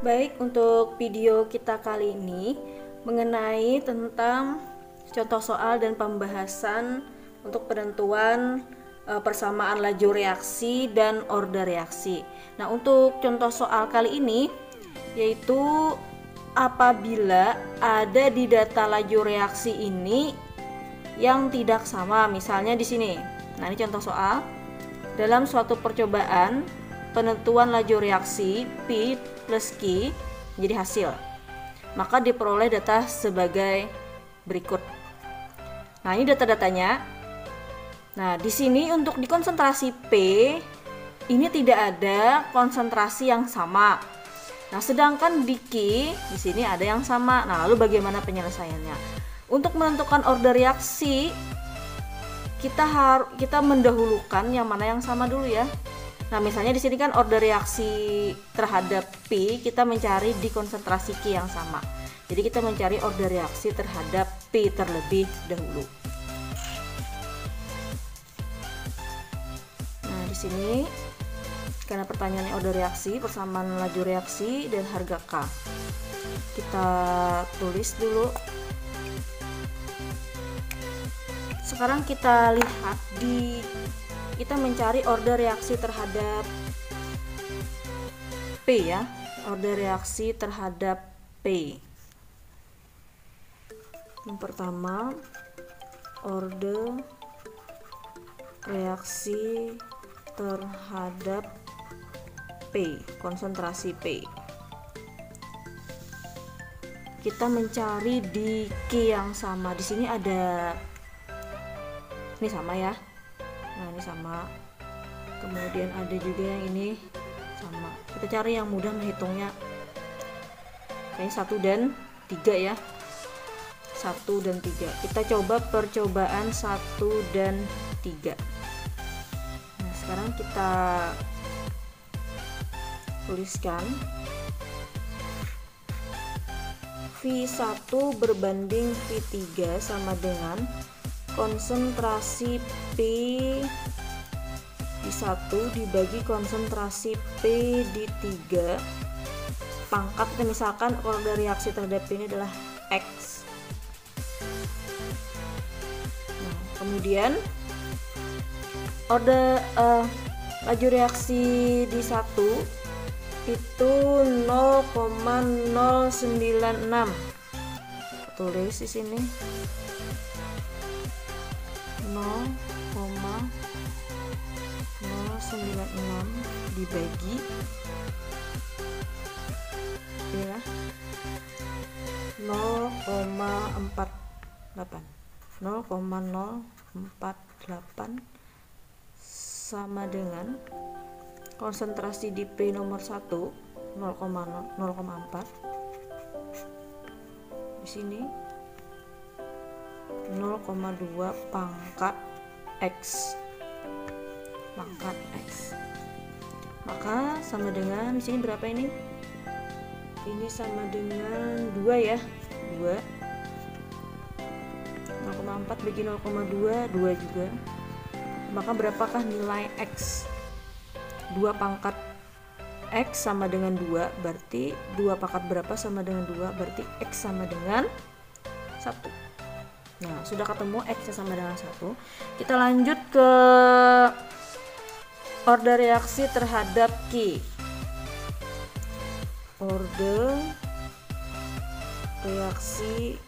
Baik, untuk video kita kali ini mengenai tentang contoh soal dan pembahasan untuk penentuan persamaan laju reaksi dan order reaksi. Nah, untuk contoh soal kali ini yaitu apabila ada di data laju reaksi ini yang tidak sama, misalnya di sini. Nah, ini contoh soal. Dalam suatu percobaan, penentuan laju reaksi P plus Q menjadi hasil, maka diperoleh data sebagai berikut. Nah, ini data-datanya. Nah, di sini untuk di konsentrasi P ini tidak ada konsentrasi yang sama. Nah, sedangkan di Q di sini ada yang sama. Nah, lalu bagaimana penyelesaiannya? Untuk menentukan order reaksi, kita mendahulukan yang mana yang sama dulu ya. Nah, misalnya di sini kan order reaksi terhadap P kita mencari di konsentrasi Q yang sama. Jadi kita mencari order reaksi terhadap P terlebih dahulu. Nah, di sini karena pertanyaannya order reaksi, persamaan laju reaksi dan harga K. Kita tulis dulu. Sekarang kita lihat kita mencari order reaksi terhadap P ya, order reaksi terhadap P. Yang pertama, order reaksi terhadap P, konsentrasi P. Kita mencari di Q yang sama. Di sini ada, ini sama ya. Nah, ini sama. Kemudian ada juga yang ini sama. Kita cari yang mudah menghitungnya. Kayaknya 1 dan 3 ya. 1 dan 3. Kita coba percobaan 1 dan 3. Nah, sekarang kita tuliskan V1 berbanding V3 sama dengan konsentrasi P di 1 dibagi konsentrasi P di 3 pangkat, misalkan order reaksi terhadap P ini adalah X. Nah, kemudian order laju reaksi di 1 itu 0,096. Tulis di sini 0,096 dibagi ya 0,048 sama dengan konsentrasi di P nomor 1 0,4 di sini 0,2 pangkat X. Maka sama dengan di sini berapa ini? Ini sama dengan 2 ya. 2. 0,4 bagi 0,2, 2 juga. Maka berapakah nilai X? 2 pangkat X sama dengan 2, berarti 2 pangkat berapa sama dengan 2, berarti X sama dengan 1. Nah, sudah ketemu X sama dengan 1. Kita lanjut ke order reaksi terhadap Q. Order reaksi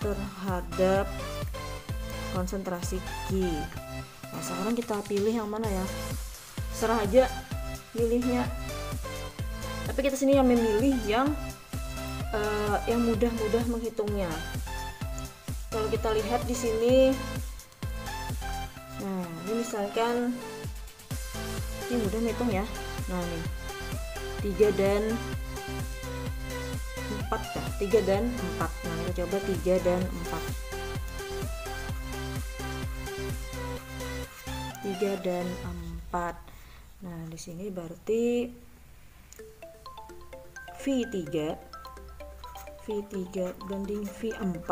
terhadap konsentrasi Q. Nah, sekarang kita pilih yang mana ya? Serah aja pilihnya. Tapi kita sini yang memilih yang mudah-mudah menghitungnya. Kalau kita lihat di sini, nah ini misalkan ini mudah menghitung ya. Nah nih 3 dan 4 ya, 3 dan 4. Nah kita coba 3 dan 4. 3 dan 4. Nah di sini berarti V3 banding V4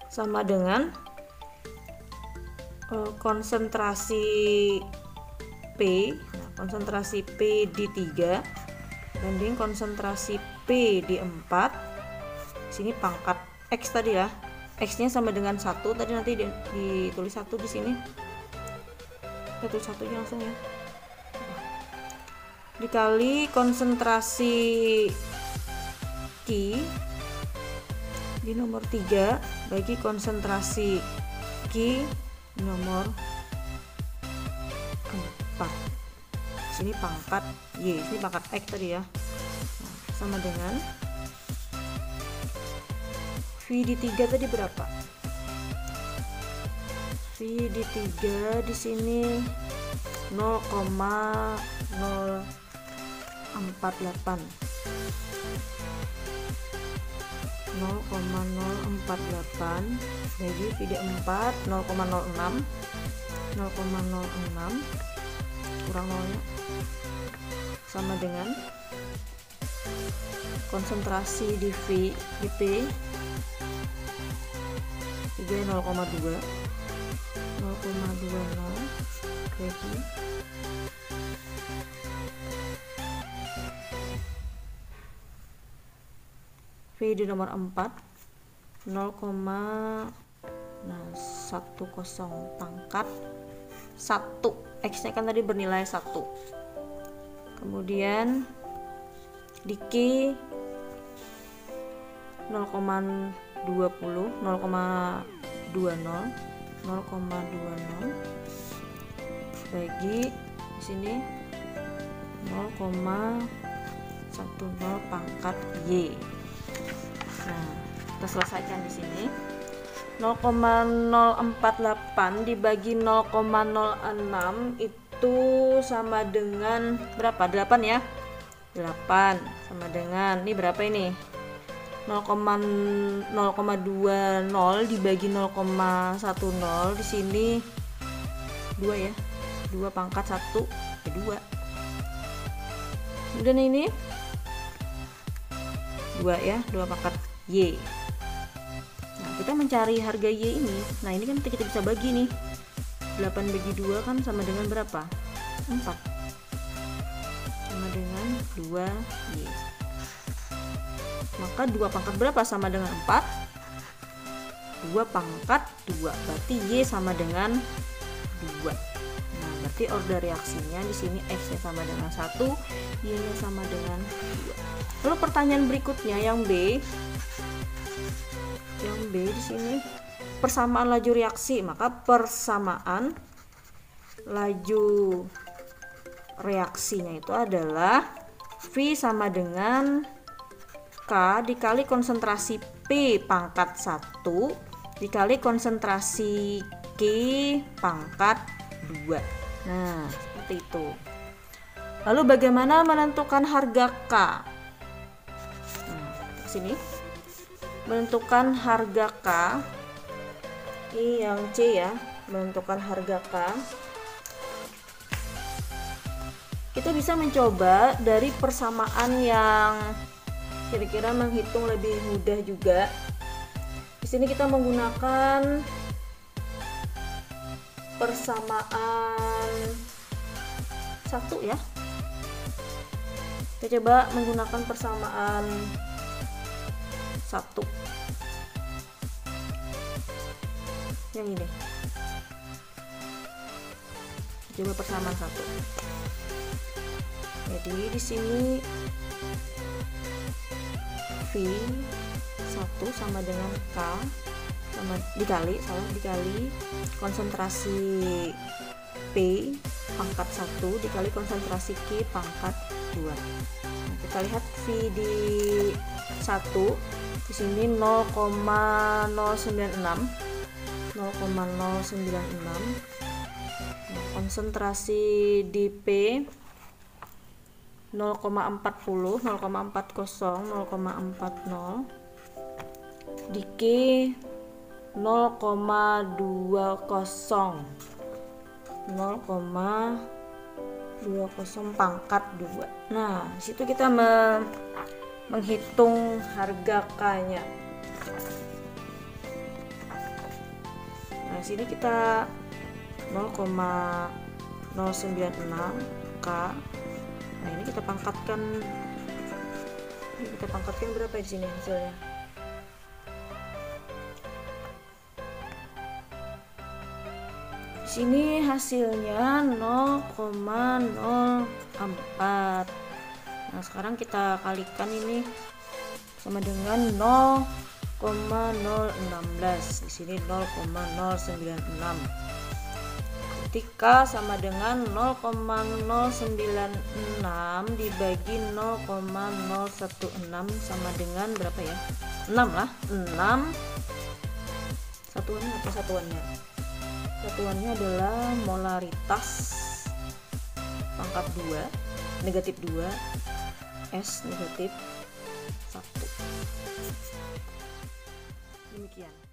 sama dengan konsentrasi P. Nah, konsentrasi P di 3 banding konsentrasi P di 4. Sini pangkat X tadi ya. X-nya sama dengan 1, tadi nanti ditulis 1 di sini. Kita tulis 1 langsung ya. Dikali konsentrasi Q di nomor 3 bagi konsentrasi Q di nomor 4. Sini pangkat Y, sini pangkat X tadi ya. Nah, sama dengan V di 3 tadi berapa? V di 3 di sini 0,048 bagi V di 4 0,06 kurang 0-nya sama dengan konsentrasi di V di P 3 0,20 bagi V di nomor 4 0,10 pangkat 1. X nya kan tadi bernilai 1. Kemudian di Q 0,20 bagi di sini 0,10 pangkat Y. Nah, kita selesaikan di sini. 0,048 dibagi 0,06 itu sama dengan berapa? 8 ya. 8 sama dengan ini berapa ini? 0,20 dibagi 0,10 di sini 2 ya. 2 pangkat 1 ya 2. Kemudian ini 2 ya, 2 pangkat Y. Nah, kita mencari harga Y ini. Nah, ini kan kita bisa bagi nih. 8 bagi 2 kan sama dengan berapa? 4. Sama dengan 2Y. Maka 2 pangkat berapa sama dengan 4? 2 pangkat 2. Berarti Y sama dengan 2. Nah, berarti order reaksinya di sini X-nya sama dengan 1, Y-nya sama dengan 2. Lalu pertanyaan berikutnya yang B. Yang B di sini persamaan laju reaksi, maka persamaan laju reaksinya itu adalah V sama dengan K dikali konsentrasi P pangkat 1 dikali konsentrasi Q pangkat 2. Nah, seperti itu. Lalu bagaimana menentukan harga K? Nah, sini menentukan harga K, ini yang C ya, menentukan harga K. Kita bisa mencoba dari persamaan yang kira-kira menghitung lebih mudah juga. Di sini kita menggunakan persamaan 1 ya. Kita coba menggunakan persamaan 1 yang ini. Coba persamaan 1. Jadi di sini V 1 sama dengan K sama dikali konsentrasi P pangkat 1 dikali konsentrasi Q pangkat 2. Nah, kita lihat V di 1 di sini 0,096. Nah, konsentrasi di P 0,40 di Q 0,20 pangkat 2. Nah, disitu kita menghitung harga K-nya. Nah, sini kita 0,096 K. Nah, ini kita pangkatkan Ini kita pangkatkan berapa di sini hasilnya? Di sini hasilnya 0,04. Nah, sekarang kita kalikan ini sama dengan 0,016. Di sini 0,096. Ketika sama dengan 0,096 dibagi 0,016 sama dengan berapa ya? 6 lah. 6 satuannya apa satuannya? Satuannya adalah molaritas pangkat 2 negatif 2 S negatif 1. Demikian.